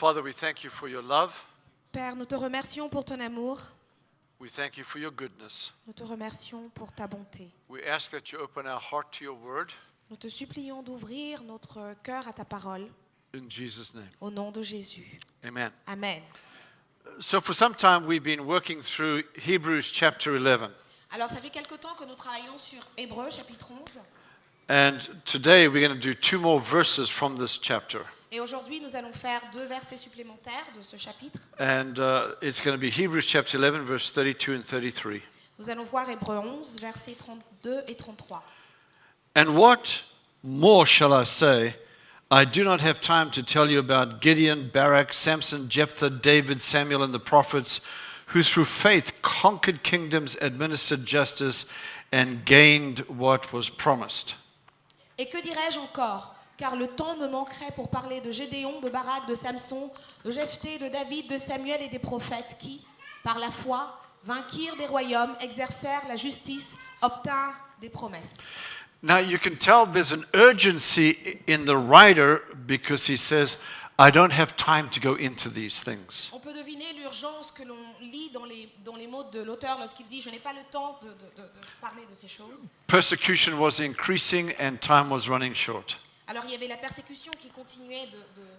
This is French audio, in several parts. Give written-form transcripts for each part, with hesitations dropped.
Father, we thank you for your love. Père, nous te remercions pour ton amour. We thank you for your goodness. Nous te remercions pour ta bonté. We ask that you open our heart to your word Nous te supplions d'ouvrir notre cœur à ta parole. in Jesus' name. Au nom de Jésus. Amen. Amen. So for some time we've been working through Hebrews chapter 11. Alors, ça fait quelque temps que nous travaillons sur Hébreux, chapitre 11. And today we're going to do two more verses from this chapter. Et aujourd'hui, nous allons faire 2 versets supplémentaires de ce chapitre. And it's going to be Hebrews chapter 11, verse 32 and 33. Nous allons voir Hébreux 11, versets 32 et 33. And what more shall I say? I do not have time to tell you about Gideon, Barak, Samson, Jephthah, David, Samuel, and the prophets, who through faith conquered kingdoms, administered justice, and gained what was promised. Et que dirais-je encore? Car le temps me manquerait pour parler de Gédéon, de Barak, de Samson, de Jephthé, de David, de Samuel et des prophètes qui, par la foi, vainquirent des royaumes, exercèrent la justice, obtinrent des promesses. Now you can tell there's an urgency in the writer because he says, I don't have time to go into these things. On peut deviner l'urgence que l'on lit dans les mots de l'auteur lorsqu'il dit « Je n'ai pas le temps de parler de ces choses ». Persecution was increasing and time was running short. Alors il y avait la persécution qui continuait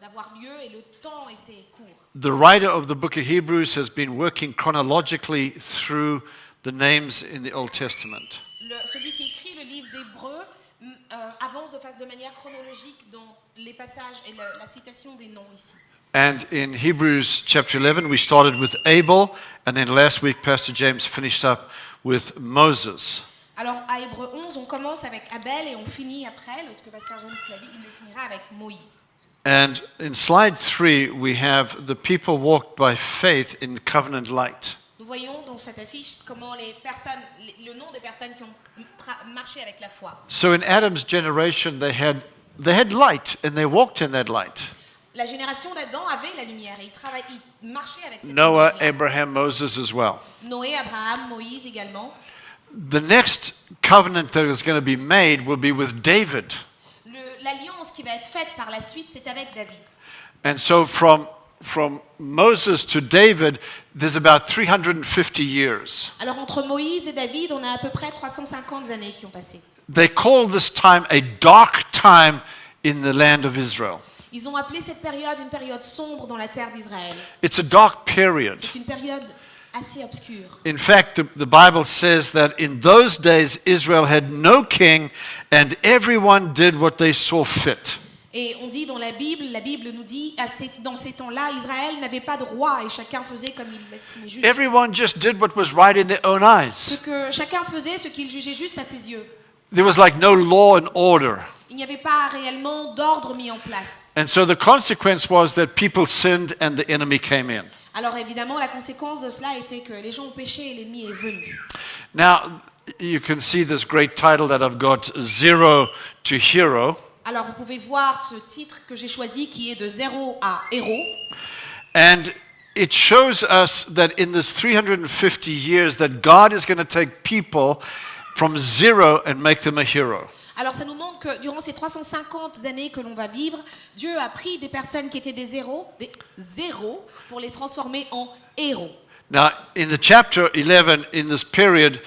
d'avoir lieu et le temps était court. The writer of the book of Hebrews has been working chronologically through the names in the Old Testament. Celui qui écrit le livre d'Hébreux avance de manière chronologique dans les passages et la citation des noms ici. And in Hebrews chapter 11, we started with Abel, and then last week Pastor James finished up with Moses. Alors à Hébreux 11, on commence avec Abel et on finit après, lorsque Pasteur James l'a dit, il le finira avec Moïse. And in slide 3, we have the people walked by faith in covenant light. Nous voyons dans cette affiche comment le nom des personnes qui ont marché avec la foi. So in Adam's generation, they had light, and they walked in that light. La génération d'Adam avait la lumière et ils marchaient avec cette Noah, lumière. Abraham, Moses as well. Noé, Abraham, Moïse également. The next covenant that is going to be made will be with David. L'alliance qui va être faite par la suite, c'est avec David. And so from Moses to David, there's about 350 years. Alors entre Moïse et David, on a à peu près 350 années qui ont passé. They call this time a dark time in the land of Israel. Ils ont appelé cette période une période sombre dans la terre d'Israël. It's a dark period. C'est une période assez obscure. In fact, the Bible says that in those days Israel had no king and everyone did what they saw fit. Et on dit dans la Bible nous dit, dans ces temps-là, Israël n'avait pas de roi et chacun faisait comme il l'estimait juste. Everyone just did what was right in their own eyes. Chacun faisait ce qu'il jugeait juste à ses yeux. There was like no law and order. Il n'y avait pas réellement d'ordre mis en place. And so the consequence was that people sinned and the enemy came in. Alors évidemment, la conséquence de cela était que les gens ont péché et l'ennemi est venu. Now, you can see this great title that I've got, Zero to Hero. Alors vous pouvez voir ce titre que j'ai choisi qui est de zéro à héros. And it shows us that in this 350 years that God is going to take people from zero and make them a hero. Alors ça nous montre que durant ces 350 années que l'on va vivre, Dieu a pris des personnes qui étaient des zéros pour les transformer en héros. Now, in the chapter 11, in this period,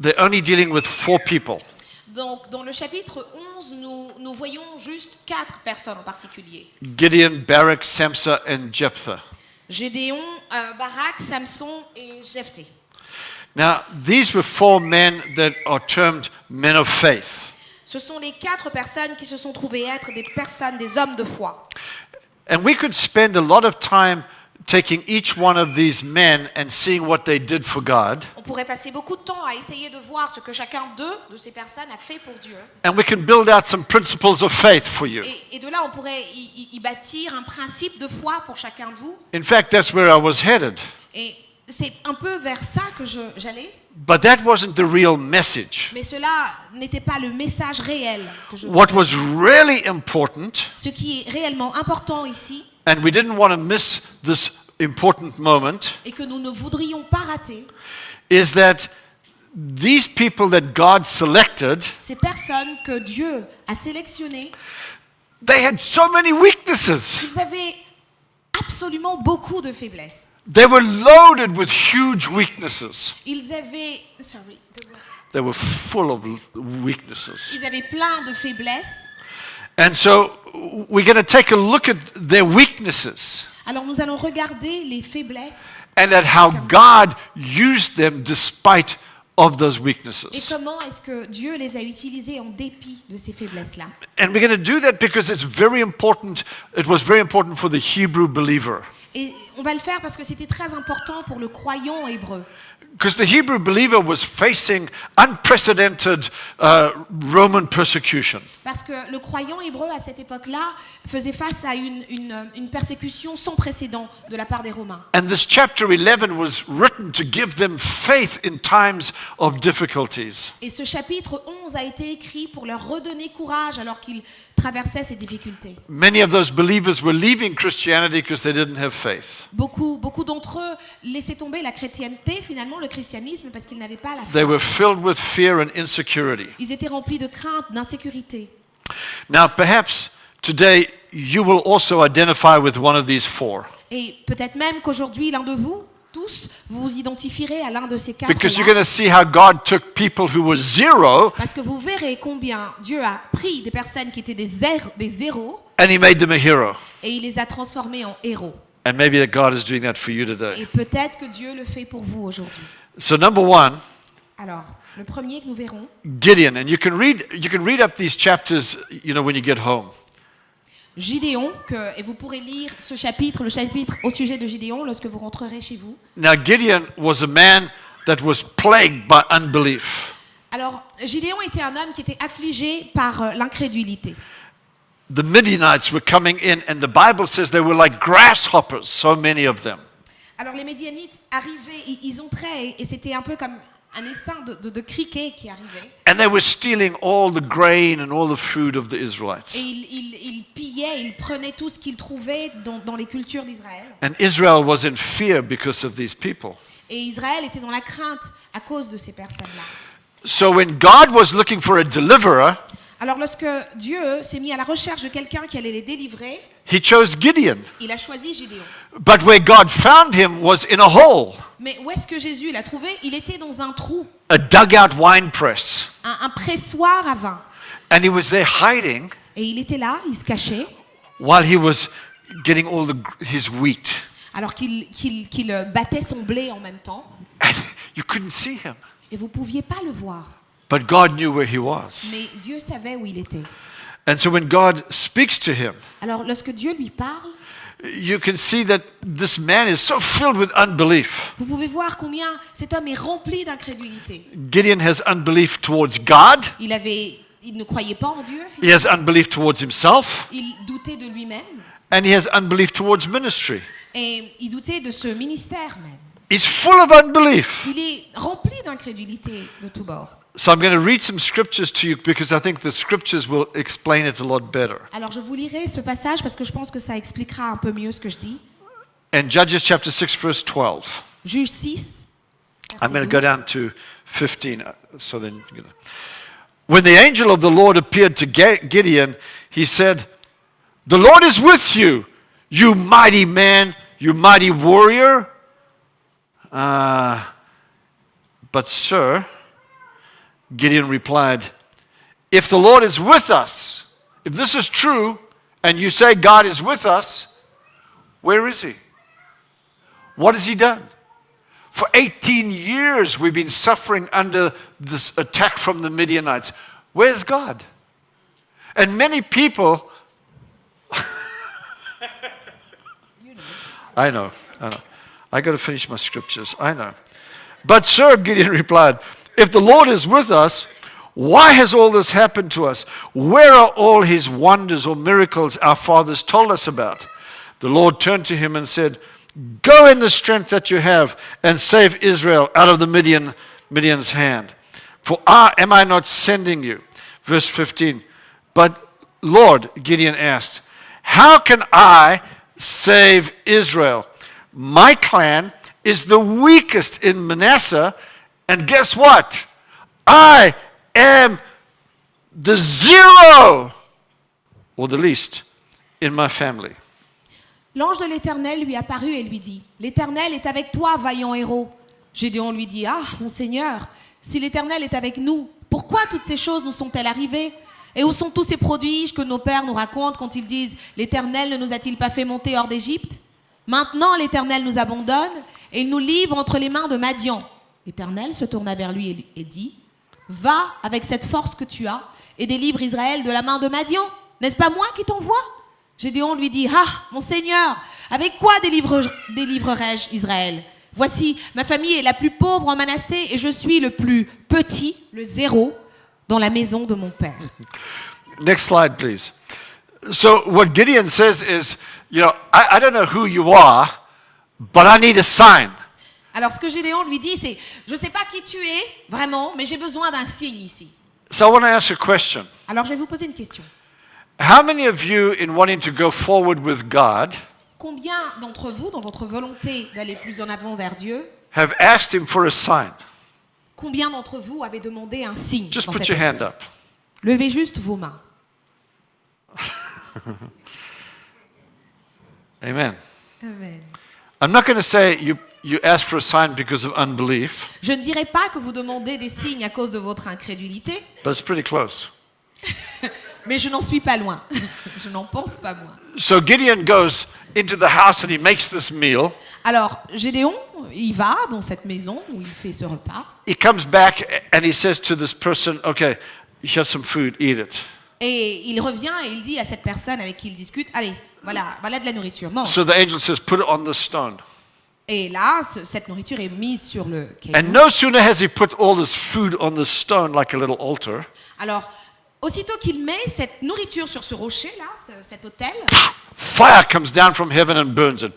they're only dealing with 4 people. Donc dans le chapitre 11, nous voyons juste 4 personnes en particulier. Gideon, Barak, Samson, and Jephthah. Gédéon, Barak, Samson et Jephthé. Now, these were 4 men that are termed men of faith. Ce sont les 4 personnes qui se sont trouvées être des hommes de foi. And we could spend a lot of time taking each one of these men and seeing what they did for God. On pourrait passer beaucoup de temps à essayer de voir ce que chacun de ces personnes a fait pour Dieu. And we can build out some principles of faith for you. Et de là, on pourrait y bâtir un principe de foi pour chacun de vous. In fact, that's where I was headed. Et c'est un peu vers ça que j'allais. But that wasn't the real message. Mais cela n'était pas le message réel que je What voulais. was really important, Ce qui est réellement important ici, and we didn't want to miss this important moment, et que nous ne voudrions pas rater, is that these people that God selected, ces personnes que Dieu a sélectionnées, they had so many weaknesses. ils avaient absolument beaucoup de faiblesses. They were loaded with huge weaknesses. Ils avaient They were full of weaknesses. plein de faiblesses. And so we're going to take a look at their weaknesses Alors nous allons regarder les faiblesses and at how God used them despite of those et weaknesses. comment est-ce que Dieu les a utilisées en dépit de ces faiblesses-là. And we're going to do that because it's very important. It was very important for the Hebrew believer. Et on va le faire parce que c'était très important pour le croyant hébreu. Because the Hebrew believer was facing unprecedented Roman persecution. Parce que le croyant hébreu à cette époque-là faisait face à une persécution sans précédent de la part des Romains. And this chapter 11 was written to give them faith in times of difficulties. Et ce chapitre 11 a été écrit pour leur redonner courage alors qu'ils traversaient ces difficultés. Many of those believers were leaving Christianity because they didn't have faith. Beaucoup d'entre eux laissaient tomber la chrétienté, finalement le christianisme, parce qu'ils n'avaient pas la They foi. were filled with fear and insecurity. Ils étaient remplis de crainte, d'insécurité. Now, perhaps today you will also identify with one of these four. Et peut-être même qu'aujourd'hui, l'un de vous, tous, vous vous identifierez à l'un de ces Because you're quatre-là. going to see how God took people who were zero Parce que vous verrez combien Dieu a pris des personnes qui étaient des zéros and he made them a hero. et il les a transformés en héros. And maybe that God is doing that for you Et today. peut-être que Dieu le fait pour vous aujourd'hui. So number one, Alors, le premier que nous verrons, Gideon, and you can read up these chapters, when you get home. Gideon, et vous pourrez lire ce chapitre, le chapitre au sujet de Gideon lorsque vous rentrerez chez vous. Now Gideon was a man that was plagued by unbelief. Alors, Gideon était un homme qui était affligé par l'incrédulité. The Midianites were coming in, and the Bible says they were like grasshoppers, so many of them. Alors, les Médianites arrivaient, ils entraient, et c'était un peu comme un essaim de criquets qui arrivait. And they were stealing all the grain and all the food of the Israelites. Et ils pillaient, ils prenaient tout ce qu'ils trouvaient dans les cultures d'Israël. And Israel was in fear because of these people. Et Israël était dans la crainte à cause de ces personnes-là. So when God was looking for a deliverer, Alors, lorsque Dieu s'est mis à la recherche de quelqu'un qui allait les délivrer, he chose Gideon. il a choisi Gideon. But where God found him was in a hole, Mais où est-ce que Jésus l'a trouvé? Il était dans un trou, a dugout wine press. un pressoir à vin. And he was there hiding Et il était là, il se cachait, while he was getting his wheat. alors qu'il battait son blé en même temps. And you couldn't see him. Et vous ne pouviez pas le voir. But God knew where he was. Mais Dieu savait où il était. And so when God speaks to him, Alors, lorsque Dieu lui parle, you can see that this man is so filled with unbelief. vous pouvez voir combien cet homme est rempli d'incrédulité. Gideon has unbelief towards God. Il ne croyait pas en Dieu, He has unbelief towards himself. il doutait de lui-même, And he has unbelief towards ministry. et il doutait de ce ministère même. He's full of unbelief. Il est rempli d'incrédulité de tous bords. So I'm going to read some scriptures to you because I think the scriptures will explain it a lot better. Alors je vous lirai ce passage parce que je pense que ça expliquera un peu mieux ce que je dis. In Judges chapter 6 verse 12. Juge 6. I'm going to verset go 12. down to 15. So then, when the angel of the Lord appeared to Gideon, he said, "The Lord is with you, you mighty man, you mighty warrior." But sir, Gideon replied, "If the Lord is with us, if this is true, and you say God is with us, where is he? What has he done? For 18 years we've been suffering under this attack from the Midianites. Where's God?" And many people, I know. I got to finish my scriptures. I know. But sir, Gideon replied, "If the Lord is with us, why has all this happened to us? Where are all his wonders or miracles our fathers told us about?" The Lord turned to him and said, "Go in the strength that you have and save Israel out of the Midian's hand. For am I not sending you?" Verse 15. "But Lord," Gideon asked, "how can I save Israel? My clan is the weakest in Manasseh, and guess what? I am the zero, or the least, in my family." L'ange de l'Éternel lui apparut et lui dit, « L'Éternel est avec toi, vaillant héros. » Gédéon lui dit, « Ah, mon Seigneur, si l'Éternel est avec nous, pourquoi toutes ces choses nous sont-elles arrivées? Et où sont tous ces prodiges que nos pères nous racontent quand ils disent, « L'Éternel ne nous a-t-il pas fait monter hors d'Égypte? Maintenant l'Éternel nous abandonne et il nous livre entre les mains de Madian. » L'Éternel se tourna vers lui et dit, « Va avec cette force que tu as et délivre Israël de la main de Madian. N'est-ce pas moi qui t'envoie? » Gédéon lui dit, « Ah, mon Seigneur, avec quoi délivrerai-je Israël? Voici, ma famille est la plus pauvre en Manassé et je suis le plus petit, le zéro, dans la maison de mon père. » Next slide, please. So what Gideon says is, I don't know who you are, but I need a sign. Alors ce que Gédéon lui dit, c'est, je ne sais pas qui tu es, vraiment, mais j'ai besoin d'un signe ici. So I want to ask a question. Alors je vais vous poser une question. How many of you, in wanting to go forward with God, Combien d'entre vous, dans votre volonté d'aller plus en avant vers Dieu, have asked Him for a sign? combien d'entre vous avez demandé un signe Just dans put cette your affaire? hand up. Levez juste vos mains. Amen. Amen. I'm not going to say you asked for a sign because of unbelief, Je ne dirais pas que vous demandez des signes à cause de votre incrédulité, but it's pretty close. mais je n'en suis pas loin. Je n'en pense pas moins. So Gideon goes into the house and he makes this meal. Alors, Gédéon, il va dans cette maison où il fait ce repas, He comes back and he says to this person, okay, here's some food, eat it. et il revient et il dit à cette personne avec qui il discute, allez, voilà de la nourriture, mange. So the angel says, put it on the stone. Et là, cette nourriture est mise sur le caillou. And no sooner has he put all this food on the stone like a little altar, Alors, aussitôt qu'il met cette nourriture sur ce rocher, là, cet autel, fire comes down from heaven and burns it.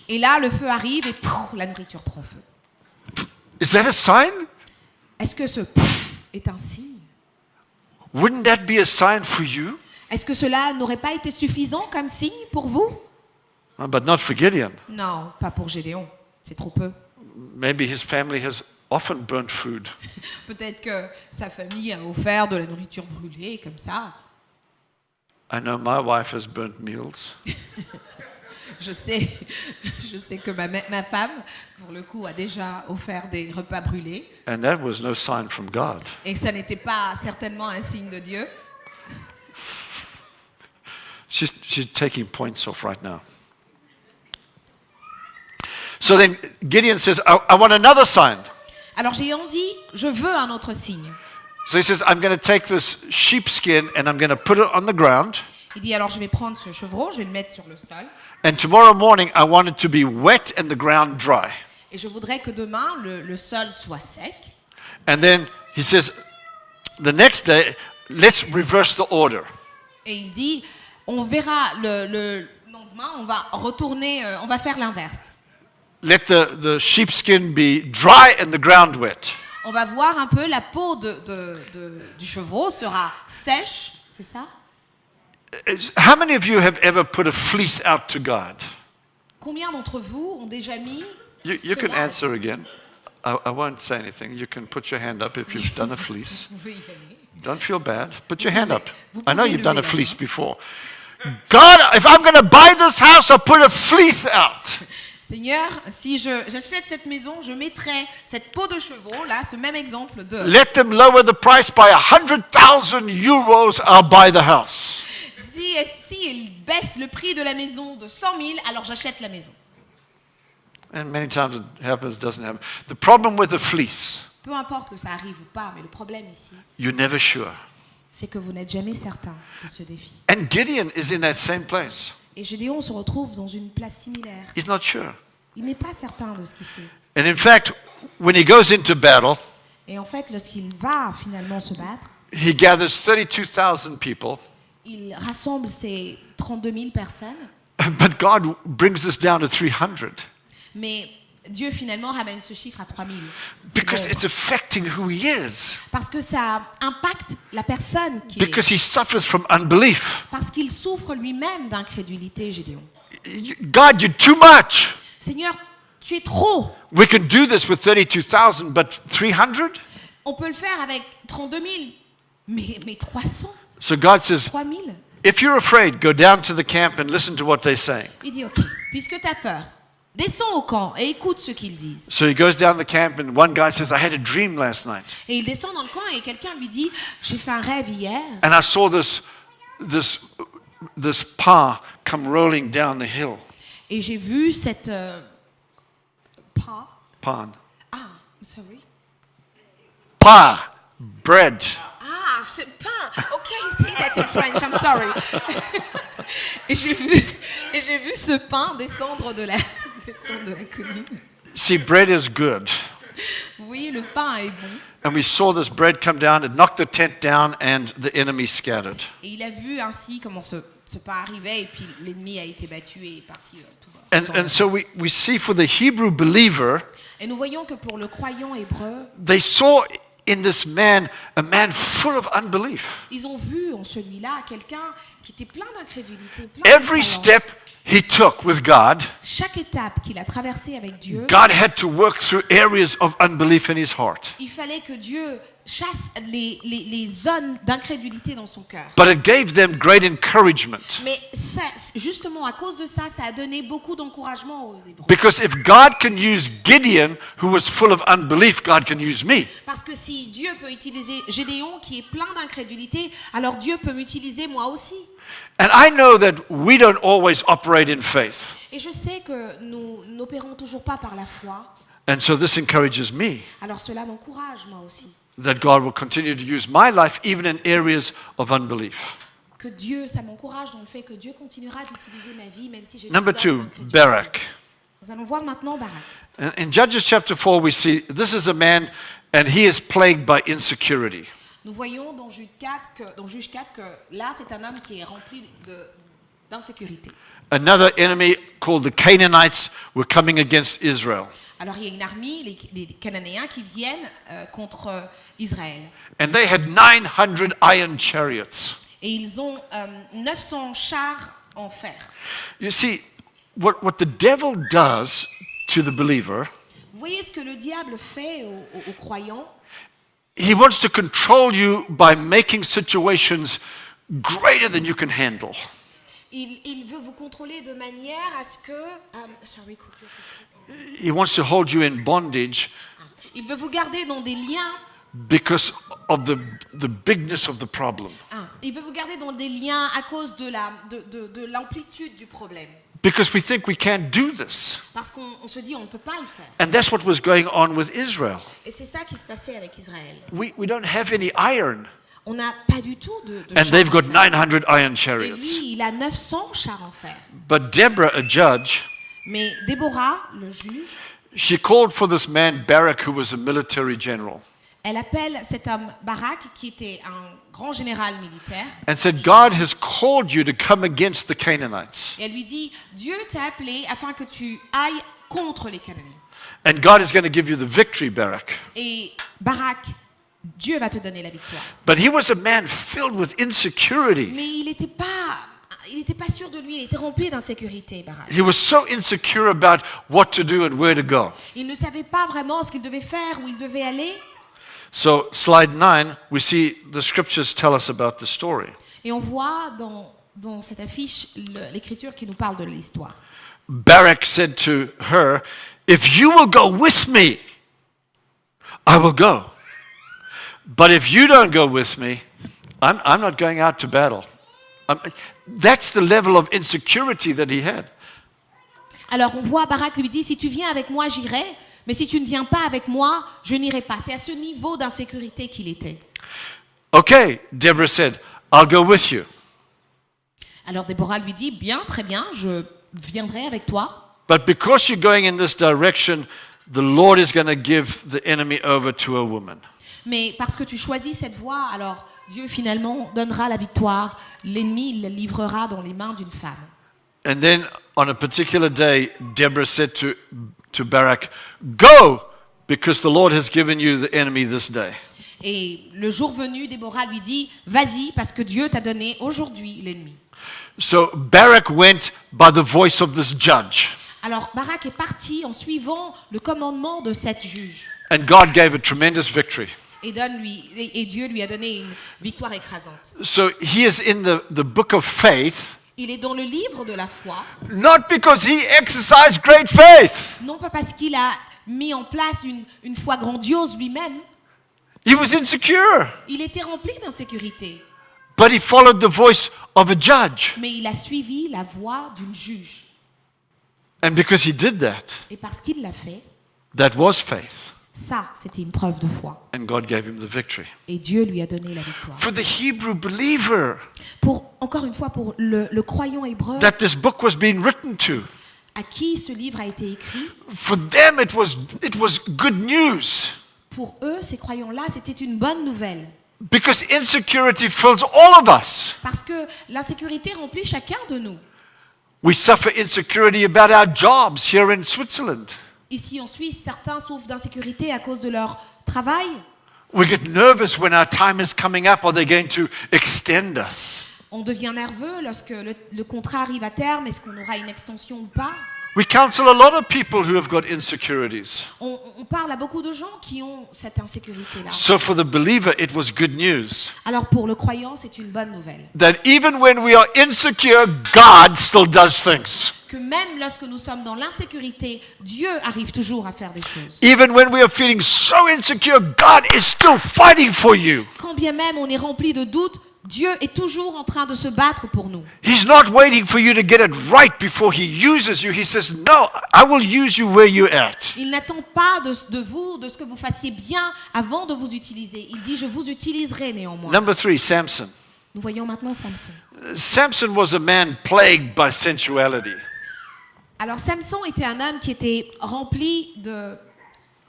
et là, le feu arrive et pouf, la nourriture prend feu. Is that a sign? Est-ce que ce pouf est un signe? Wouldn't that be a sign for you? Est-ce que cela n'aurait pas été suffisant comme signe pour vous? But not for Gideon. Non, pas pour Gédéon. C'est trop peu. Maybe his family has often burnt food. Peut-être que sa famille a offert de la nourriture brûlée, comme ça. I know my wife has burnt meals. Je sais que ma femme, pour le coup, a déjà offert des repas brûlés. And that was no sign from God. Et ça n'était pas certainement un signe de Dieu. She's taking points off right now. So then Gideon says, I want another sign. Alors Gédéon dit, je veux un autre signe. So he says, I'm going to take this sheepskin and I'm going to put it on the ground. Il dit, alors je vais prendre ce chevreau, je vais le mettre sur le sol. And tomorrow morning, I want it to be wet and the ground dry. Et je voudrais que demain, le sol soit sec. And then he says, the next day, let's reverse the order. Et il dit, on verra le lendemain, on va retourner, on va faire l'inverse. Let the sheepskin be dry and the ground wet. On va voir un peu, la peau du chevreau sera sèche, c'est ça? How many of you have ever put a fleece out to God? Combien d'entre vous ont déjà mis You can cela? answer again. I won't say anything. You can put your hand up if you've done a fleece. Vous pouvez y aller. Don't feel bad. Put your hand up. Vous I know pouvez you've done a lever la fleece main. before. God, if I'm going to buy this house, I'll put a fleece out. Seigneur, si j'achète cette maison, je mettrai cette peau de chevreau, là, ce même exemple de... Let them lower the price by 100,000 euros, I'll buy the house. Si il baisse le prix de la maison de 100 000, alors j'achète la maison. And many times it happens, doesn't happen. The problem with the fleece, Peu importe que ça arrive ou pas, mais le problème ici, you're never sure. c'est que vous n'êtes jamais certain de ce défi. And Gideon is in that same place. Et Gédéon se retrouve dans une place similaire. He's not sure. Il n'est pas certain de ce qu'il fait. And in fact, when he goes into battle, Et en fait, lorsqu'il va finalement se battre, he gathers 32,000 people, il rassemble ces 32 000 personnes, but God brings this down to 300 mais Dieu finalement ramène ce chiffre à 3 000. because it's affecting who he is, Parce que ça impacte la personne qui because est. he suffers from unbelief. Parce qu'il souffre lui-même d'incrédulité, Gédéon. God, you're too much. Seigneur, tu es trop. We can do this with 32,000, but 300? On peut le faire avec 32 000, mais 300, So God says, 3 000. If you're afraid, go down to the camp and listen to what they're saying. Il dit, ok, puisque tu as peur, descends au camp et écoute ce qu'ils disent. So he goes down the camp, and one guy says, I had a dream last night. Et il descend dans le camp et quelqu'un lui dit, j'ai fait un rêve hier And I saw this path come rolling down the hill. et j'ai vu cette pas. Pan. Ah, sorry. Pa. Bread. Ah, ce pain. Ok, say that in French. I'm sorry. et j'ai vu ce pain descendre de la colline. See, bread is good. Oui, le pain est bon. And we saw this bread come down, it knocked the tent down, and the enemy scattered. Et il a vu ainsi comment ce pain arrivait et puis l'ennemi a été battu et est parti tout bas. And so we see for the Hebrew believer, Et nous voyons que pour le croyant hébreu, they saw in this man a man full of unbelief. ils ont vu en celui-là quelqu'un qui était plein d'incrédulité, plein Every d'incroyance. step he took with God, Chaque étape qu'il a traversée avec Dieu, God had to work through areas of unbelief in his heart. il fallait que Dieu chasse les zones d'incrédulité dans son cœur. But it gave them great encouragement. Mais ça, justement, à cause de ça, ça a donné beaucoup d'encouragement aux Hébreux. Because if God can use Gideon, who was full of unbelief, God can use me. Parce que si Dieu peut utiliser Gédéon, qui est plein d'incrédulité, alors Dieu peut m'utiliser moi aussi. And I know that we don't always operate in faith. Et je sais que nous n'opérons toujours pas par la foi. And so this encourages me Alors cela m'encourage moi aussi. that God will continue to use my life even in areas of unbelief. Que Dieu, ça m'encourage dans le fait que Dieu continuera d'utiliser ma vie, même si j'ai Number des zones 2, d'incrédulité. Barak. Nous allons voir maintenant Barak. In Judges chapter 4, we see this is a man and he is plagued by insecurity. Nous voyons dans Juge 4 que là, c'est un homme qui est rempli d'insécurité. Another enemy called the Canaanites were coming against Israel. Alors il y a une armée, les Cananéens, qui viennent contre Israël. And they had 900 iron chariots. Et ils ont 900 chars en fer. You see, what the devil does to the believer, Vous voyez ce que le diable fait aux croyants? he wants to control you by making situations greater than you can handle. Il veut vous contrôler de manière à ce que... sorry, He wants to hold you in bondage il veut vous garder dans des liens. because of the bigness of the problem. Il veut vous garder dans des liens à cause de l'amplitude du problème. Because we think we can't do this. Parce qu'on se dit on ne peut pas le faire. And that's what was going on with Israel. Et c'est ça qui se passait avec Israël. We don't have any iron. On n'a pas du tout de And chars they've en got fer. 900 iron Et chariots. lui, il a 900 chars en fer. But Deborah, a judge, Mais Déborah, le juge, she called for this man Barak, who was a military general, elle appelle cet homme Barak, qui était un grand général militaire, and said, God has called you to come against the Canaanites. et elle lui dit, Dieu t'a appelé afin que tu ailles contre les Cananéens. And God is going to give you the victory, Barak. Et Barak, Dieu va te donner la victoire. But he was a man filled with insecurity. Mais il n'était pas sûr de lui, il était rempli d'insécurité, Barak. He was so insecure about what to do and where to go. Il ne savait pas vraiment ce qu'il devait faire, où il devait aller. So, slide 9, we see the scriptures tell us about the story. Et on voit dans cette affiche l'écriture qui nous parle de l'histoire. Barak said to her, if you will go with me, I will go. But if you don't go with me, I'm not going out to battle. That's the level of insecurity that he had. Alors on voit Barak lui dit, si tu viens avec moi, j'irai, mais si tu ne viens pas avec moi, je n'irai pas. C'est à ce niveau d'insécurité qu'il était. Okay, Deborah said, I'll go with you. Alors Déborah lui dit, bien, très bien, je viendrai avec toi. But because you're going in this direction, the Lord is going to give the enemy over to a woman. Mais parce que tu choisis cette voie, alors Dieu finalement donnera la victoire. L'ennemi, il la livrera dans les mains d'une femme. And then on a particular day, Deborah said to Barak, go, because the Lord has given you the enemy this day. Et le jour venu, Déborah lui dit, vas-y, parce que Dieu t'a donné aujourd'hui l'ennemi. So Barak went by the voice of this judge. Alors Barak est parti en suivant le commandement de cette juge. And God gave a tremendous victory. et Dieu lui a donné une victoire écrasante. So he is in the book of faith, Il est dans le livre de la foi, not because he exercised great faith. non pas parce qu'il a mis en place une foi grandiose lui-même, He was insecure, il était rempli d'insécurité, but he followed the voice of a judge. mais il a suivi la voix d'une juge. And because he did that, Et parce qu'il l'a fait, that was faith. ça, c'était une preuve de foi. And God gave him the victory. Et Dieu lui a donné la victoire. For the Hebrew believer Encore une fois, pour le croyant hébreu that this book was being written to, à qui ce livre a été écrit, for them it was good news. pour eux, ces croyants-là, c'était une bonne nouvelle. Because insecurity fills all of us. Parce que l'insécurité remplit chacun de nous. We suffer insecurity about our jobs here in Switzerland. Ici en Suisse, certains souffrent d'insécurité à cause de leur travail. We get nervous when our time is coming up. Are they going to extend us? On devient nerveux lorsque le contrat arrive à terme. Est-ce qu'on aura une extension ou pas? We counsel a lot of people who have got insecurities. On parle à beaucoup de gens qui ont cette insécurité-là. So for the believer, it was good news Alors pour le croyant, c'est une bonne nouvelle. that even when we are insecure, God still does things. Que même lorsque nous sommes dans l'insécurité, Dieu arrive toujours à faire des choses. Even when we are feeling so insecure, God is still fighting for you. Quand bien même on est rempli de doutes, Dieu est toujours en train de se battre pour nous. He's not waiting for you to get it right before he uses you. He says, no, I will use you where you're at. Il n'attend pas de vous, de ce que vous fassiez bien avant de vous utiliser. Il dit, je vous utiliserai néanmoins. Number 3, Samson. Nous voyons maintenant Samson. Samson was a man plagued by sensuality. Alors Samson était un homme qui était rempli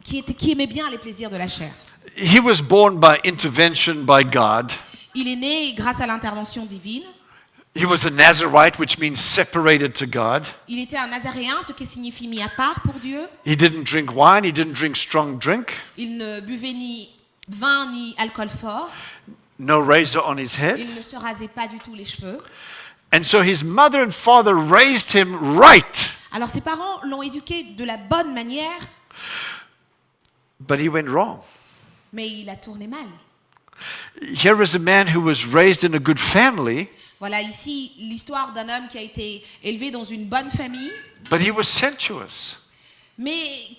qui aimait bien les plaisirs de la chair. He was born by intervention by God. Il est né grâce à l'intervention divine. He was a Nazarite, which means separated to God. Il était un Nazaréen, ce qui signifie mis à part pour Dieu. He didn't drink wine, he didn't drink strong drink. Il ne buvait ni vin ni alcool fort. No razor on his head. Il ne se rasait pas du tout les cheveux. And so his mother and father raised him right. Alors ses parents l'ont éduqué de la bonne manière, But he went wrong. mais il a tourné mal. Here is a man who was raised in a good family, Voilà ici l'histoire d'un homme qui a été élevé dans une bonne famille, but he was sensuous. mais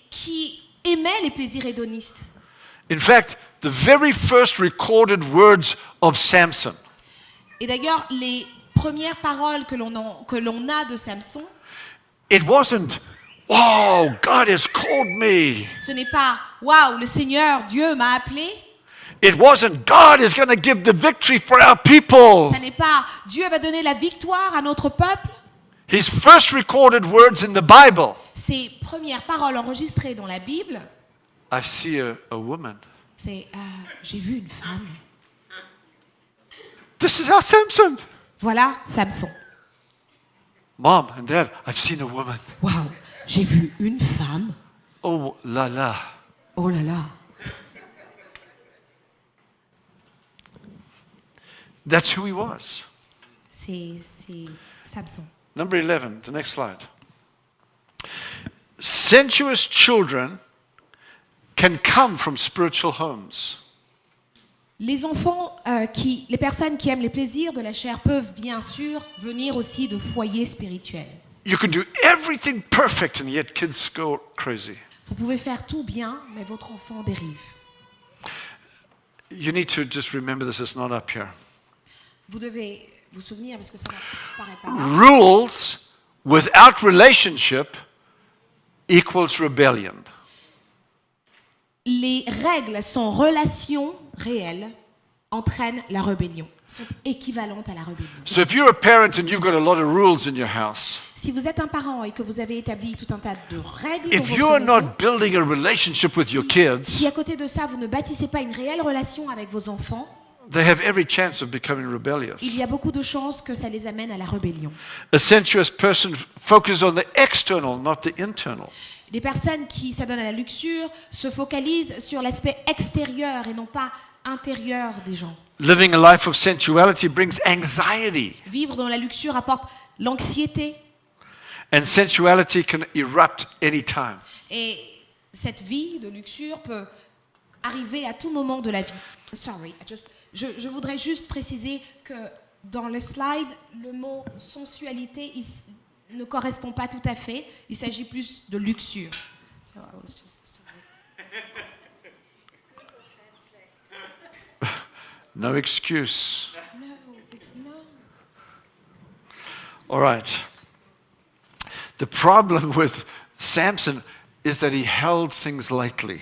qui aimait les plaisirs hédonistes. In fact, the very first recorded words of Samson Et d'ailleurs, les premières paroles que l'on a de Samson, it wasn't, "Oh, God has called me." ce n'est pas « Waouh, le Seigneur, Dieu m'a appelé ». It wasn't, "God is going to give the victory for our people." Ce n'est pas « Dieu va donner la victoire à notre peuple ». His first recorded words in the Bible, Ces premières paroles enregistrées dans la Bible, "I see a woman." c'est j'ai vu une femme. This is our Samson. Voilà Samson. Mom and Dad, I've seen a woman. Waouh, j'ai vu une femme. Oh la la. Oh là là. That's who he was. C'est Samson. Number 11, the next slide. Sensuous children can come from spiritual homes. Les enfants, les personnes qui aiment les plaisirs de la chair peuvent bien sûr venir aussi de foyers spirituels. You can do everything perfect and yet kids go crazy. Vous pouvez faire tout bien, mais votre enfant dérive. You need to just remember this is not up here. Vous devez vous souvenir, parce que ça n'apparaît pas là. Rules without relationship equals rebellion. Les règles sans relation réelle entraînent la rébellion, sont équivalentes à la rébellion. So if you're a parent and you've got a lot of rules in your house, Si vous êtes un parent et que vous avez établi tout un tas de règles dans if votre you're maison, not building a relationship with your kids, si à côté de ça, vous ne bâtissez pas une réelle relation avec vos enfants, they have every chance of becoming rebellious. il y a beaucoup de chances que ça les amène à la rébellion. A sensuous person focuses on the external, not the internal. Les personnes qui s'adonnent à la luxure se focalisent sur l'aspect extérieur et non pas intérieur des gens. Living a life of sensuality brings anxiety, Vivre dans la luxure apporte l'anxiété and sensuality can erupt anytime. et cette vie de luxure peut arriver à tout moment de la vie. Je voudrais juste préciser que dans le slide, le mot sensualité ne correspond pas tout à fait. Il s'agit plus de luxure. So I was just sorry. No excuse. No, it's no. All right. The problem with Samson is that he held things lightly.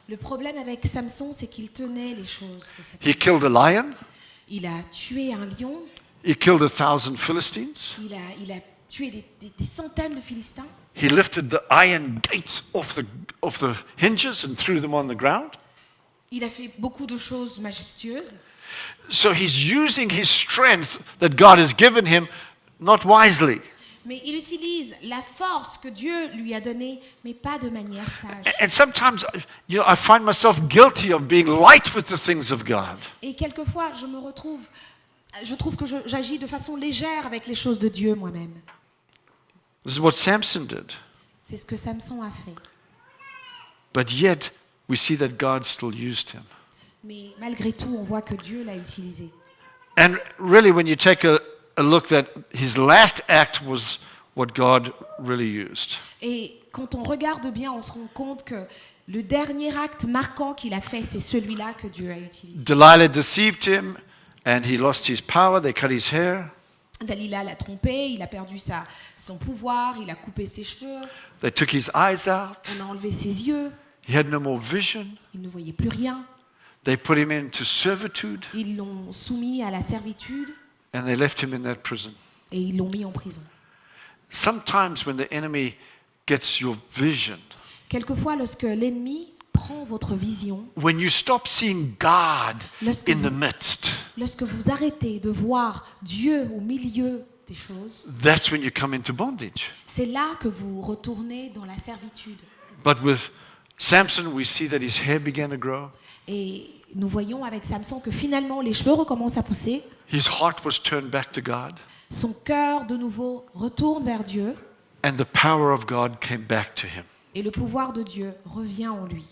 Le problème avec Samson, c'est qu'il tenait les choses de cette He killed a lion. Il a tué un lion, He killed 1,000 Philistines. il a tué des centaines de Philistins. He lifted the iron gates off the hinges and threw them on the ground. Il a fait beaucoup de choses majestueuses. So he's using his strength that God has given him not wisely. Mais il utilise la force que Dieu lui a donnée, mais pas de manière sage. And sometimes, I find myself guilty of being light with the things of God. Et quelquefois, je trouve que j'agis de façon légère avec les choses de Dieu moi-même. This is what Samson did. C'est ce que Samson a fait. But yet, we see that God still used him. Mais malgré tout, on voit que Dieu l'a utilisé. And really, when you take a look, that his last act was what God really used. Et quand on regarde bien, on se rend compte que le dernier acte marquant qu'il a fait, c'est celui-là que Dieu a utilisé. Delilah deceived him, and he lost his power. They cut his hair. Dalila l'a trompé, il a perdu son pouvoir, il a coupé ses cheveux, They took his eyes out. on a enlevé ses yeux, He had no more vision. il ne voyait plus rien. They put him into servitude, Ils l'ont soumis à la servitude and they left him in that prison. et ils l'ont mis en prison. Sometimes when the enemy gets your vision, Quelquefois, lorsque l'ennemi prend votre vision, when you stop seeing God Lorsque in the vous- midst, lorsque vous arrêtez de voir Dieu au milieu des choses, that's when you come into bondage. c'est là que vous retournez dans la servitude. But with Samson, we see that his hair began to grow. Et nous voyons avec Samson que finalement les cheveux recommencent à pousser, His heart was turned back to God, son cœur de nouveau retourne vers Dieu and the power of God came back to him. et le pouvoir de Dieu revient en lui.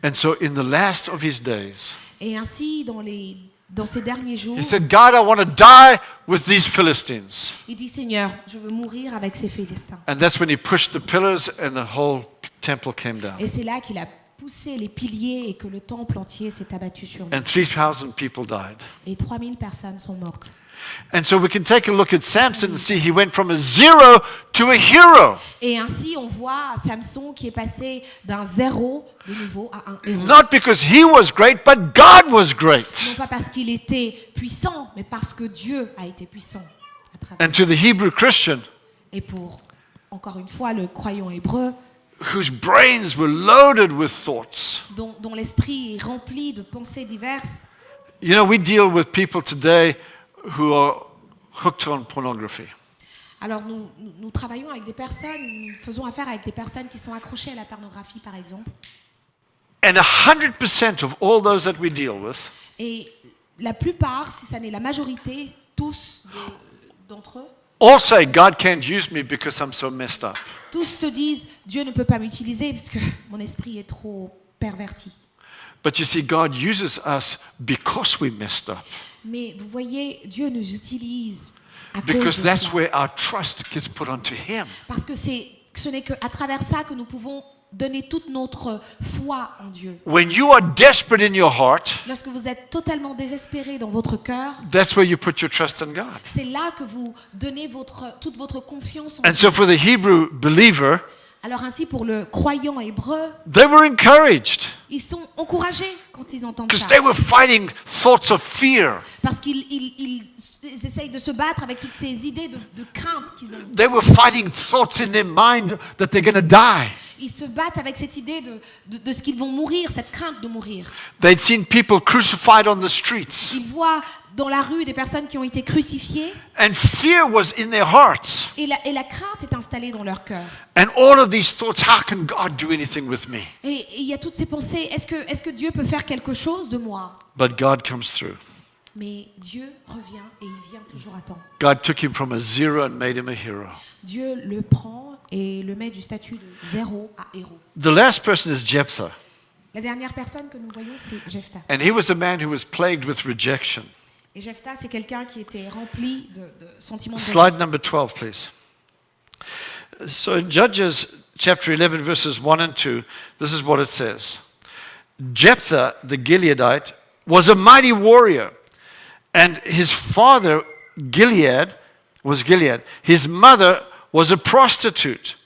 And so, in the last of his days, Et ainsi, dans ces derniers jours, he said, God, I want to die with these Philistines. il dit Seigneur, je veux mourir avec ces Philistins. And that's when he pushed the pillars and the whole temple came down. Et c'est là qu'il a poussé les piliers et que le temple entier s'est abattu sur lui. And 3,000 people died. Et 3000 personnes sont mortes. And so we can take a look at Samson and see he went from a zero to a hero. Et ainsi, on voit Samson qui est passé d'un zéro de nouveau à un héros. Not because he was great, but God was great. Non pas parce qu'il était puissant, mais parce que Dieu a été puissant. À travers. And to the Hebrew Christian, Et pour, encore une fois, le croyant hébreu, whose brains were loaded with thoughts. dont l'esprit est rempli de pensées diverses. You know, we deal with people today who are hooked on pornography. Alors nous travaillons avec des personnes, nous faisons affaire avec des personnes qui sont accrochées à la pornographie par exemple. And 100% of all those that we deal with Et la plupart, si ça n'est la majorité, tous d'entre eux, all say, God can't use me because I'm so messed up. tous se disent Dieu ne peut pas m'utiliser parce que mon esprit est trop perverti. But you see, God uses us because we messed up. Mais vous voyez, Dieu nous utilise à cause Because de that's ça. where our trust gets put onto Him. Parce que ce n'est qu'à travers ça que nous pouvons donner toute notre foi en Dieu. When you are desperate in your heart, Lorsque vous êtes totalement désespéré dans votre cœur, that's where you put your trust in God. c'est là que vous donnez toute votre confiance en And Dieu. so for the Hebrew believer, Alors ainsi pour le croyant hébreu, they were encouraged ils sont encouragés quand ils entendent because ça. they were fighting thoughts of fear. Parce qu'ils essayent de se battre avec toutes ces idées de crainte qu'ils ont. They were fighting thoughts in their mind that they're going to die. Ils se battent avec cette idée de ce qu'ils vont mourir, cette crainte de mourir. They'd seen people crucified on the streets, Ils voient dans la rue des personnes qui ont été crucifiées and fear was in their hearts. et la crainte est installée dans leur cœur. And all of these thoughts, how can God do anything with me? Et il y a toutes ces pensées, est-ce que Dieu peut faire quelque chose de moi? But God comes through. Mais Dieu revient et il vient toujours à temps. God took him from a zero and made him a hero. Dieu le prend et le met du statut de zéro à héros. The last person is Jephthah. La dernière personne que nous voyons, c'est Jephthah. And he was a man who was plagued with rejection. Et Jephthah, c'est quelqu'un qui était rempli de sentiments de rejet. Slide number 12, please. So in Judges chapter 11, verses 1 and 2, this is what it says. Jephthah, the Gileadite, was a mighty warrior, and his father, Gilead, was Gilead. His mother was a prostitute.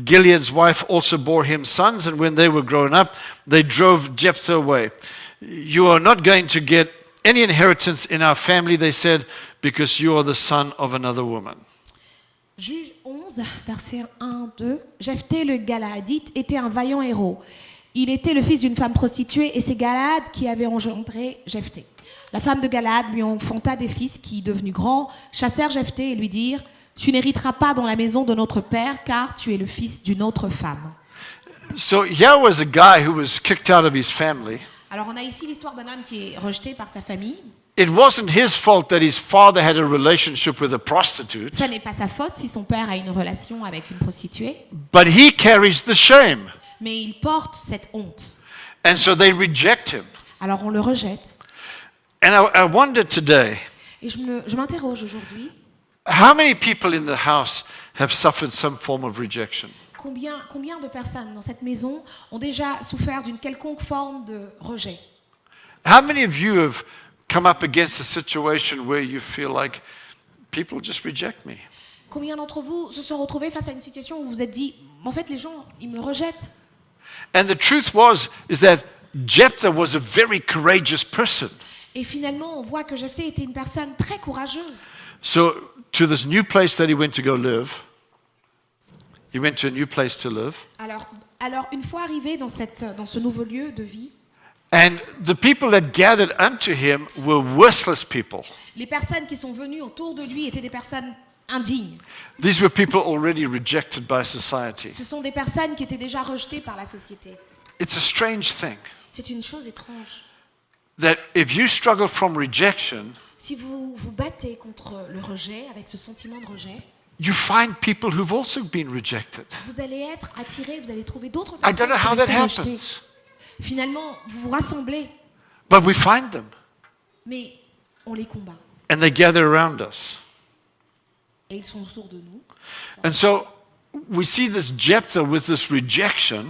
Gilead's wife also bore him sons, and when they were grown up, they drove Jephthah away. You are not going to get any inheritance in our family, they said, because you are the son of another woman. Juge 11, versets 1-2. Jephthé le Galaadite était un vaillant héros. Il était le fils d'une femme prostituée et c'est Galaad qui avait engendré Jephthé. La femme de Galaad lui enfanta des fils qui, devenus grands, chassèrent Jephthé et lui dirent « Tu n'hériteras pas dans la maison de notre père car tu es le fils d'une autre femme. » So here was a guy who was kicked out of his family. Alors on a ici l'histoire d'un homme qui est rejeté par sa famille. It wasn't his fault that his father had a relationship with a prostitute, Ça n'est pas sa faute si son père a une relation avec une prostituée, but he carries the shame. mais il porte cette honte. And so they reject him. Alors on le rejette. And I wonder today, Et je m'interroge aujourd'hui, how many people in the house have suffered some form of rejection? combien de personnes dans cette maison ont déjà souffert d'une quelconque forme de rejet? How many of you have come up against a situation where you feel like people just reject me? Combien d'entre vous se sont retrouvés face à une situation où vous vous êtes dit, en fait les gens, ils me rejettent? And the truth is that Jephthah was a very courageous person. Et finalement, on voit que Jephthé était une personne très courageuse. So to this new place that he went to go live, he went to a new place to live. Alors une fois arrivé dans ce nouveau lieu de vie, And the people that gathered unto him were worthless people. les personnes qui sont venues autour de lui étaient des personnes indignes. These were people already rejected by society. Ce sont des personnes qui étaient déjà rejetées par la société. It's a strange thing C'est une chose étrange. that if you struggle from rejection, Si vous vous battez contre le rejet, avec ce sentiment de rejet, you find people who've also been rejected. vous allez être attiré, vous allez trouver d'autres I personnes don't know how qui ont that été rejetées. happens, Finalement, vous vous rassemblez, but we find them mais on les combat. and they gather around us. Et ils sont autour de nous. And so we see this Jephthah with this rejection,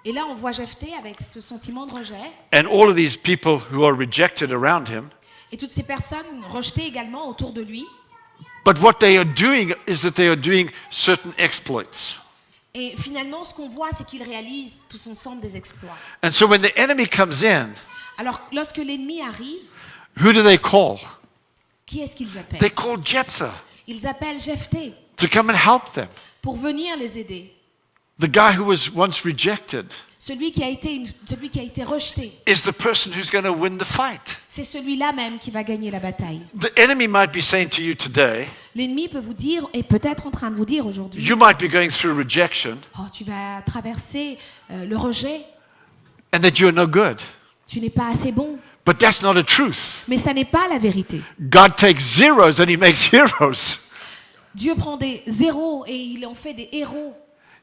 Et là, on voit Jephthé avec ce sentiment de rejet. and all of these people who are rejected around him. Et toutes ces personnes rejetées également autour de lui. But what they are doing is that they are doing certain exploits. Et finalement, ce qu'on voit, c'est qu'ils réalisent tous ensemble des exploits. And so when the enemy comes in, Alors, lorsque l'ennemi arrive, who do they call? qui est-ce qu'ils They appellent? call Jephthah Ils appellent Jephthé to come and help them. pour venir les aider. The guy who was once rejected Celui qui a été rejeté, is the person who's going to win the fight. c'est celui-là même qui va gagner la bataille. The enemy might be saying to you today, L'ennemi peut vous dire, et peut-être en train de vous dire aujourd'hui, you might be going through rejection oh, tu vas traverser le rejet, and that you're no good. tu n'es pas assez bon. But that's not a truth. Mais ça n'est pas la vérité. God takes zeros and he makes heroes. Dieu prend des zéros et il en fait des héros.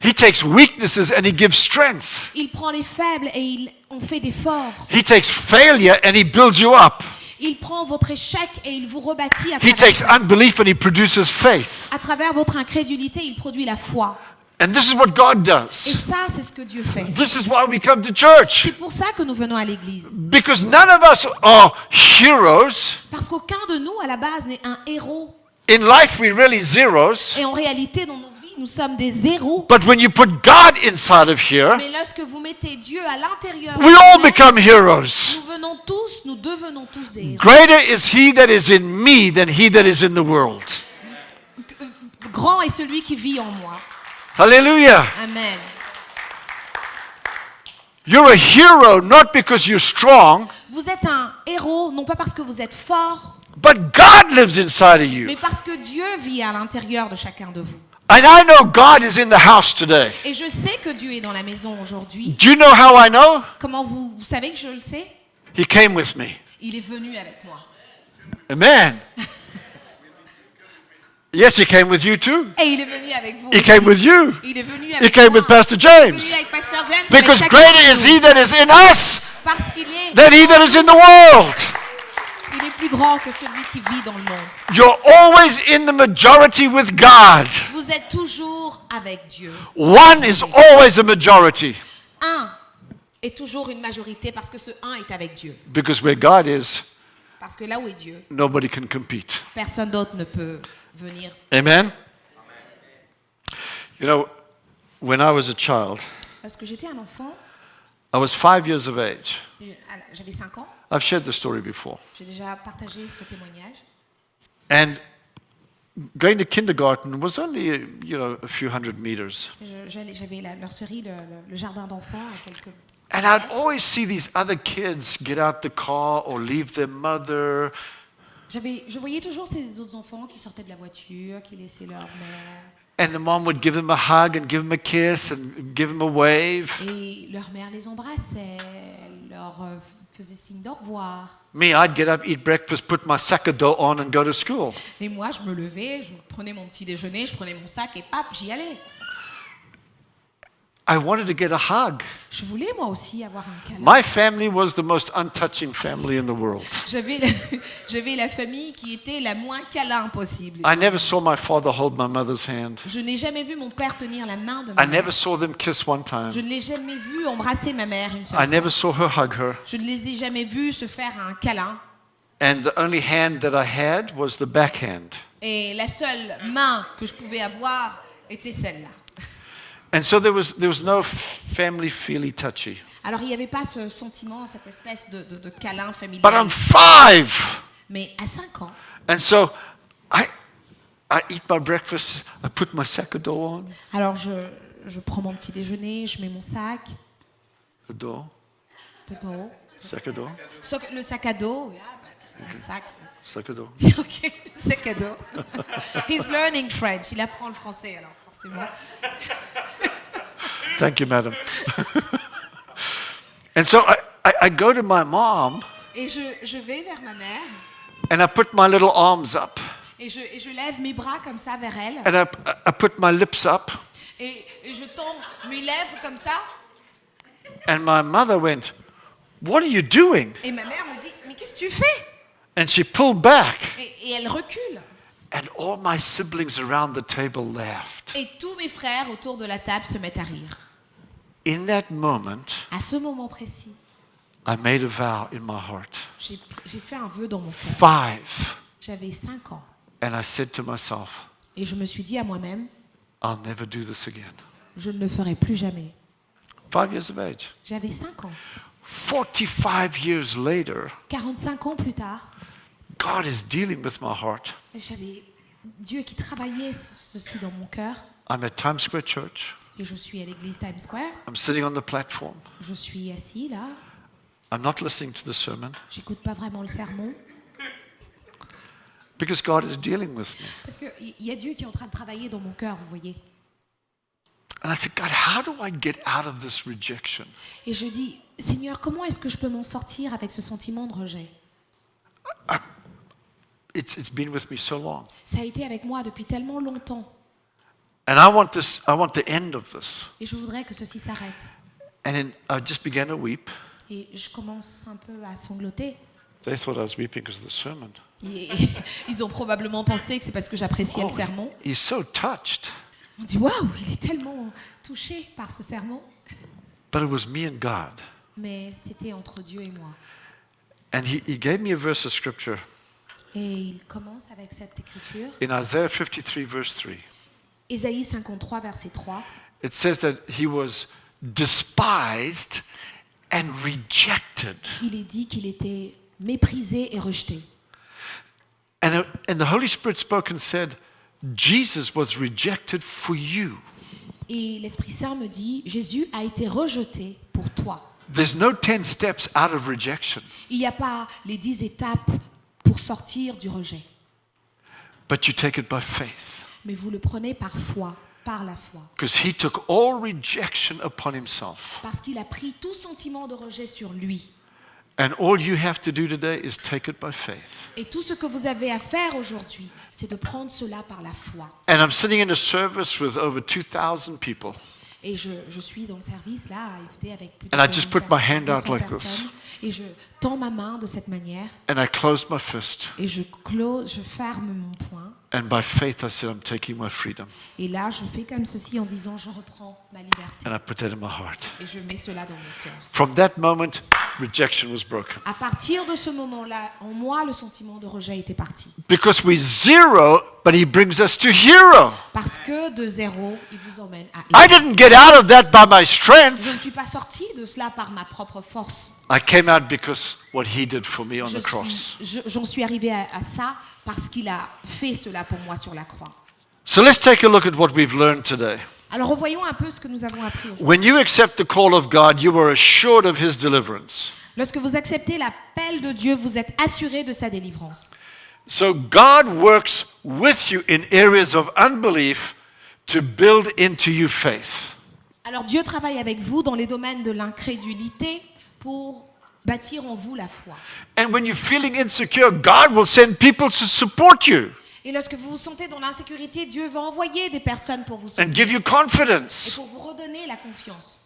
He takes weaknesses and he gives strength. Il prend les faibles et il en fait des forts. He takes failure and he builds you up. Il prend votre échec et il vous rebâtit He takes unbelief and he produces faith. à travers votre incrédulité, il produit la foi. And this is what God Et does. ça, c'est ce que Dieu fait. This is why we come to church. C'est pour ça que nous venons à l'église. Because none of us are heroes. Parce qu'aucun de nous, à la base, n'est un héros. In life, we're really zeros. Et en réalité, dans nos vies, nous sommes des zéros. But when you put God inside of here, Mais lorsque vous mettez Dieu à l'intérieur, we all de nous-mêmes, become heroes. nous devenons tous des héros. Greater is he that is in me than he that is in the world. Grand est celui qui vit en moi. Hallelujah. Amen. You're a hero not because you're strong, Vous êtes un héros, non pas parce que vous êtes fort, but God lives inside of you. mais parce que Dieu vit à l'intérieur de chacun de vous. And I know God is in the house today. Et je sais que Dieu est dans la maison aujourd'hui. Do you know how I know? Comment vous savez que je le sais? He came with me. Il est venu avec moi. Amen. Yes, he came with you too. Et il est venu avec vous. He aussi. came with you. Il est venu He avec came moi. with Pastor Il est James. venu avec Pasteur James. Because avec chacun greater de is nous. he that is in us Parce qu'il est, than he that is in the world. il est plus grand que celui qui vit dans le monde. You're always in the majority with God. Vous êtes toujours avec Dieu. One is always a majority. Un est toujours une majorité parce que ce un est avec Dieu. Because where God is, Parce que là où est Dieu, nobody can compete. personne d'autre ne peut venir. Amen? You know, when I was a child, Parce que j'étais un enfant, I was 5 years of age. j'avais 5 ans, I've shared the story before. j'ai déjà partagé ce témoignage. And going to kindergarten was only, a few hundred meters. J'avais la nurserie, le jardin d'enfants à quelques... And I'd always see these other kids get out the car or leave their mother. Je voyais toujours ces autres enfants qui sortaient de la voiture, qui laissaient leur mère. And the mom would give them a hug and give them a kiss and give them a wave. Et leur mère les embrassait, leur faisait signe d'au revoir. Me, I'd get up, eat breakfast, put my sack of dough on and go to school. Et moi, je me levais, je prenais mon petit déjeuner, je prenais mon sac et paf, j'y allais. I wanted to get a hug. Je voulais moi aussi avoir un câlin. My family was the most untouching family in the world. J'avais la famille qui était la moins câlin possible. I never saw my father hold my mother's hand. Je n'ai jamais vu mon père tenir la main de ma I mère. never saw them kiss one Je time. ne l'ai jamais vu embrasser ma mère une seule I fois. never saw her hug her. Je ne les ai jamais vus se faire un câlin. And the only hand that I had was the backhand. Et la seule main que je pouvais avoir était celle-là. And so there was no family feely touchy. Alors il n'y avait pas ce sentiment, cette espèce de câlin familial. But I'm 5. Mais à 5 ans, And so I eat my breakfast, I put my sack of dough on. alors je prends mon petit déjeuner, je mets mon sac The dough, de dos. sack of dough, Le sac à dos, mon sac. sack of dough. Ok, sac à dos. He's learning French, il apprend le français alors forcément. Thank you, madam. And so I go to my mom Et je vais vers ma mère and I put my little arms up et je lève mes bras comme ça vers elle and I put my lips up et je tends mes lèvres comme ça and my mother went, "What are you doing?" et ma mère me dit mais qu'est-ce que tu fais? And she pulled back Et elle recule and all my siblings around the table laughed. et tous mes frères autour de la table se mettent à rire. In that moment, À ce moment précis, I made a vow in my heart. j'ai fait un vœu dans mon cœur. 5. J'avais 5 ans And I said to myself, et je me suis dit à moi-même, I'll never do this again. je ne le ferai plus jamais. 5 years of age. J'avais 5 ans. 45 years later, 45 ans plus tard, God is dealing with my heart. j'avais Dieu qui travaillait ceci dans mon cœur I'm at Times Square Church. et je suis à l'église Times Square. I'm sitting on the platform. Je suis assis là, I'm not listening to the sermon j'écoute pas vraiment le sermon because God is dealing with me. parce qu'il y a Dieu qui est en train de travailler dans mon cœur, vous voyez. And I said, God, how do I get out of this rejection? Et je dis, Seigneur, comment est-ce que je peux m'en sortir avec ce sentiment de rejet? It's been with me so long. Ça a été avec moi depuis tellement longtemps And I want the end of this. et je voudrais que ceci s'arrête. And then I just began to weep. Et je commence un peu à sangloter. They thought I was weeping because of the sermon. Et ils ont probablement pensé que c'est parce que j'appréciais le sermon. He's so touched. On dit, waouh, il est tellement touché par ce sermon. But it was me and God. Mais c'était entre Dieu et moi. And he gave me a verse of scripture Et il commence avec cette écriture. in Isaiah 53, verse 3. Ésaïe 53, verset 3. It says that he was despised and rejected. Il est dit qu'il était méprisé et rejeté. And the Holy Spirit spoke and said, Jesus was rejected for you. Et l'Esprit Saint me dit, Jésus a été rejeté pour toi. There's no 10 steps out of rejection, Il n'y a pas les 10 étapes pour sortir du rejet. but you take it by faith. Mais vous le prenez par foi, par la foi. Because he took all rejection upon himself. Parce qu'il a pris tout sentiment de rejet sur lui. And all you have to do today is take it by faith. Et tout ce que vous avez à faire aujourd'hui, c'est de prendre cela par la foi. And I'm sitting in a service with over 2,000 people. Et je suis dans le service là, à écouter avec plus And I de just put my hand out 200 like this. personnes. Et je tends ma main de cette manière And I closed my fist. et je ferme mon poing. And by faith, I said, I'm taking my freedom. Et là, je fais comme ceci en disant, je reprends ma liberté. And I put that in my heart. Et je mets cela dans mon cœur. From that moment, rejection was broken. À partir de ce moment-là, en moi, le sentiment de rejet était parti. Because we're zero, but he brings us to hero. Parce que de zéro, il vous emmène à I héros. didn't get out of that by my Je strength. ne suis pas sorti de cela par ma propre force. I came out because what he did for me on the cross. J'en suis arrivé à ça parce qu'il a fait cela pour moi sur la croix. So let's take a look at what we've learned today. Alors revoyons un peu ce que nous avons appris aujourd'hui. When you accept the call of God, you are assured of his deliverance. Lorsque vous acceptez l'appel de Dieu, vous êtes assuré de sa délivrance. So God works with you in areas of unbelief to build into you faith. Alors Dieu travaille avec vous dans les domaines de l'incrédulité pour bâtir en vous la foi. And when you're feeling insecure, God will send people to support you Et lorsque vous vous sentez dans l'insécurité, Dieu va envoyer des personnes pour vous and soutenir give you et confidence. pour vous redonner la confiance.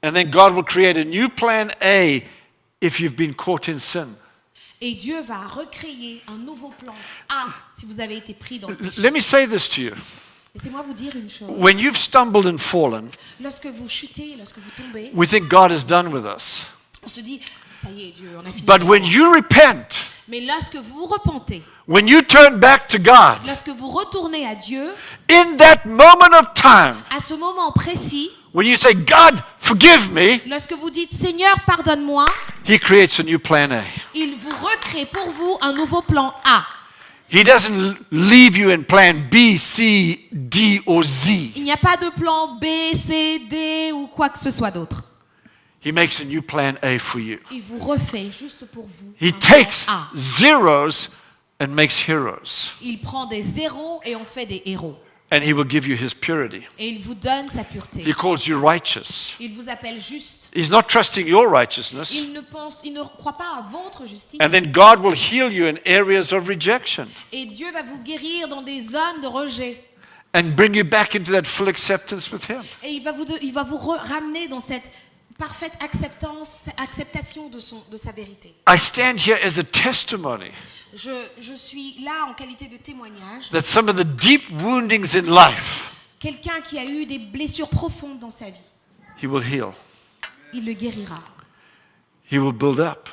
And then God will create a new plan A if you've been caught in sin. Et Dieu va recréer un nouveau plan A si vous avez été pris dans le péché. Let me say this to you. Laissez-moi vous dire une chose. When you've stumbled and fallen, Lorsque vous chutez, lorsque vous tombez, we think God is done with us. on se dit, ça y est, Dieu, on a fini. But when you repent, Mais lorsque vous vous repentez, when you turn back to God, lorsque vous retournez à Dieu, in that moment of time, à ce moment précis, when you say, God, forgive me, lorsque vous dites Seigneur, pardonne-moi, he creates a new plan A. il vous recrée pour vous un nouveau plan A. He doesn't leave you in plan B, C, D, or Z. Il n'y a pas de plan B, C, D ou quoi que ce soit d'autre. He makes a new plan A for you. Il vous refait juste pour vous He un takes plan A. zeros and makes heroes. Il prend des zéros et en fait des héros. And he will give you his purity. Et il vous donne sa pureté. He calls you righteous. Il vous appelle juste. He's not trusting your righteousness. Il ne croit pas à votre justice. And then God will heal you in areas of rejection Et Dieu va vous guérir dans des zones de rejet. and bring you back into that full acceptance with him. Et il va vous ramener dans cette parfaite acceptation de sa vérité. I stand here as a testimony Je suis là en qualité de témoignage. that some of the deep woundings in life, Quelqu'un qui a eu des blessures profondes dans sa vie, he will heal. il le guérira. He will build up.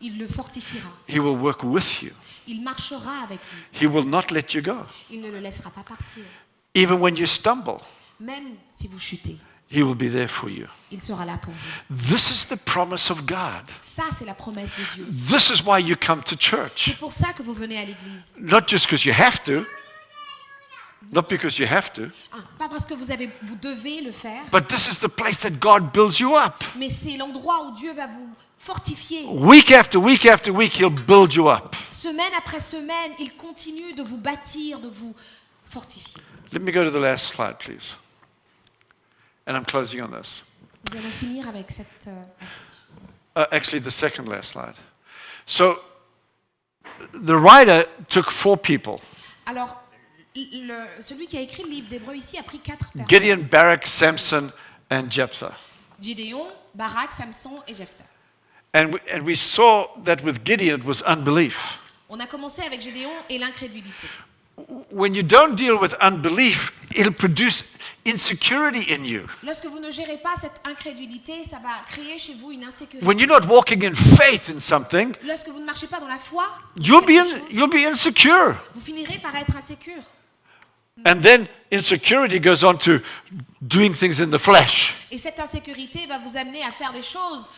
Il le fortifiera. He will work with you. Il marchera avec lui. He will not let you go. Il ne le laissera pas partir. Even when you stumble, Même si vous chutez, he will be there for you. il sera là pour vous. This is the promise of God. Ça, c'est la promesse de Dieu. This is why you come to church. C'est pour ça que vous venez à l'église. Not just because you have to. Not because you have to. Ah, pas parce que vous devez le faire, But this is the place that God builds you up. mais c'est l'endroit où Dieu va vous fortifier. Week after week after week, he'll build you up. Semaine après semaine, il continue de vous bâtir, de vous fortifier. Let me go to the last slide, please. And I'm closing on this. Nous allons finir avec cette... Actually, the second last slide. So, the writer took 4 people: Alors, celui qui a écrit le livre d'Hébreux ici a pris 4 personnes. Gideon, Barak, Samson, and Jephthah. Gideon, Barak, Samson et Jephthah. And we saw that with Gideon, it was unbelief. On a commencé avec Gédéon et l'incrédulité. When you don't deal with unbelief, it'll produce insecurity in you. Lorsque vous ne gérez pas cette incrédulité, ça va créer chez vous une insécurité. When you're not walking in faith in something, Lorsque vous ne marchez pas dans la foi, you'll quelque chose, be insecure. vous finirez par être insécure. And then insecurity goes on to doing things in the flesh. Et cette insécurité va vous amener à faire des choses,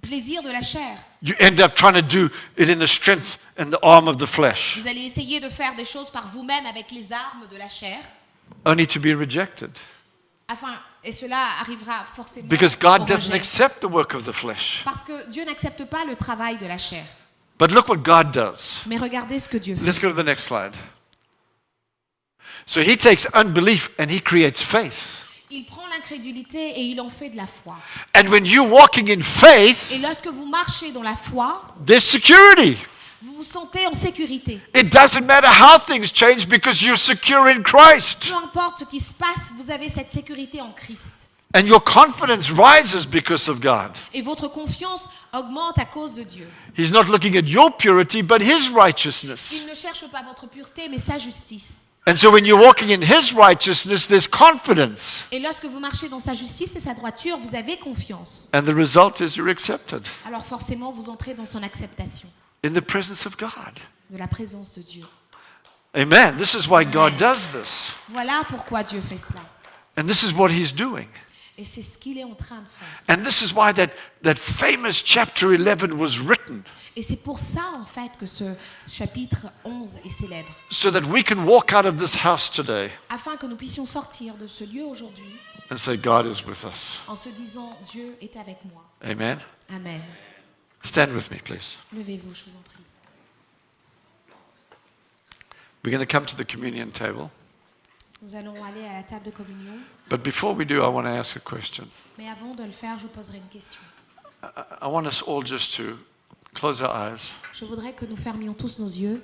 plaisir de la chair. You end up trying to do it in the strength and the arm of the flesh, Vous allez essayer de faire des choses par vous-même avec les armes de la chair, only to be rejected. et cela arrivera forcément Because au God doesn't rejet. accept the work of the flesh. Parce que Dieu n'accepte pas le travail de la chair. But look what God does. Mais regardez ce que Dieu fait. Let's go to the next slide. So he takes unbelief and he creates faith. Il prend l'incrédulité et il en fait de la foi. And when you're walking in faith, Et lorsque vous marchez dans la foi, there's security. vous vous sentez en sécurité. It doesn't matter how things change because you're secure in Christ. Peu importe ce qui se passe, vous avez cette sécurité en Christ. And your confidence rises because of God. Et votre confiance augmente à cause de Dieu. He's not looking at your purity, but His righteousness. Il ne cherche pas votre pureté, mais sa justice. And so when you're walking in His righteousness, there's confidence. Et lorsque vous marchez dans sa justice et sa droiture, vous avez confiance. And the result is you're accepted Alors forcément, vous entrez dans son acceptation in the presence of God. de la présence de Dieu. Amen. This is why God does this. Voilà pourquoi Dieu fait cela. And this is what He's doing. Et c'est ce qu'il est en train de faire. And this is why that famous chapter 11 was written, Et c'est pour ça, en fait, que ce chapitre 11 est célèbre. so that we can walk out of this house today Afin que nous puissions sortir de ce lieu aujourd'hui and say, God is with us. en se disant, Dieu est avec moi. Amen. Amen. Stand with me, please. Levez-vous, je vous en prie. We're going to come to the communion table. Nous allons aller à la table de communion. But before we do, I want to ask a question. Mais avant de le faire, je vous poserai une question. I want us all just to close our eyes. Je voudrais que nous fermions tous nos yeux.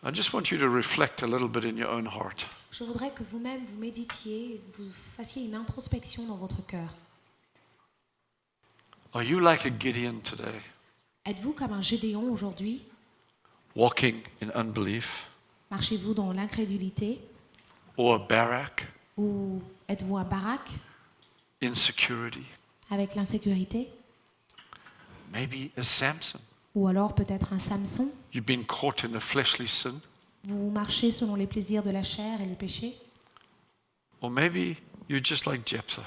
I just want you to reflect a little bit in your own heart. Je voudrais que vous-même vous méditiez, vous fassiez une introspection dans votre cœur. Are you like a Gideon today, Êtes-vous comme un Gédéon aujourd'hui? walking in unbelief, Marchez-vous dans l'incrédulité? or a Barak, Ou êtes-vous un Barak insecurity, avec l'insécurité? maybe a Samson? Ou alors peut-être un Samson? You've been caught in a fleshly sin, Vous marchez selon les plaisirs de la chair et les péchés? or maybe you're just like Jephthah.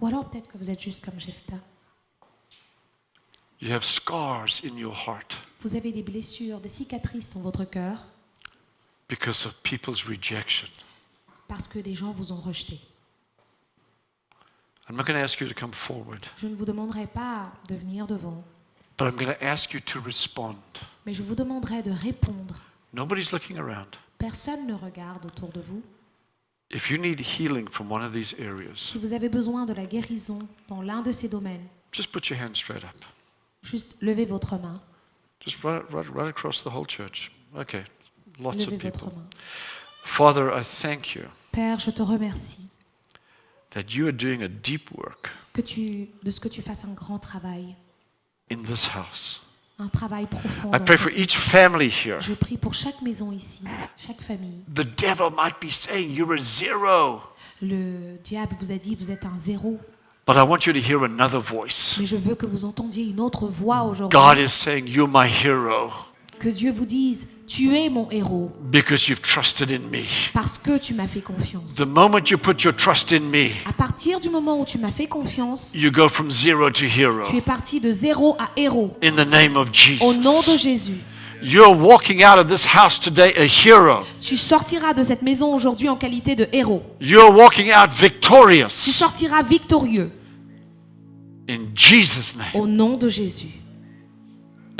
Ou alors peut-être que vous êtes juste comme Jephthah. You have scars in your heart Vous avez des blessures, des cicatrices dans votre cœur because of people's rejection. parce que des gens vous ont rejeté. I'm not going to ask you to come forward, Je ne vous demanderai pas de venir devant, but I'm going to ask you to respond. mais je vous demanderai de répondre. Nobody's looking around. Personne ne regarde autour de vous. If you need healing from one of these areas, Si vous avez besoin de la guérison dans l'un de ces domaines, just put your hand straight up. juste levez votre main. Just right across the whole church. Okay, lots Levez of votre people. main. Father, I thank you Père, je te remercie that you are doing a deep work de ce que tu fasses un grand travail, in this house. un travail profond. I dans pray cette- for each family here. Je prie pour chaque maison ici, chaque famille. The devil might be saying you're a zero, Le diable vous a dit, vous êtes un zéro, but I want you to hear another voice. mais je veux que vous entendiez une autre voix aujourd'hui. God is saying you're my hero Que Dieu vous dise, tu es mon héros, because you've trusted in me. parce que tu m'as fait confiance. The moment you put your trust in me, À partir du moment où tu m'as fait confiance, you go from zero to hero. tu es parti de zéro à héros. In the name of Au nom de Jesus. Jésus, You're walking out of this house today a hero. tu sortiras de cette maison aujourd'hui en qualité de héros. You're walking out Tu victorious. sortiras victorieux. In Jesus' name. Au nom de Jésus.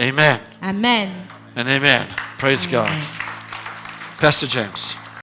Amen Amen. and amen. Praise God. Pastor James.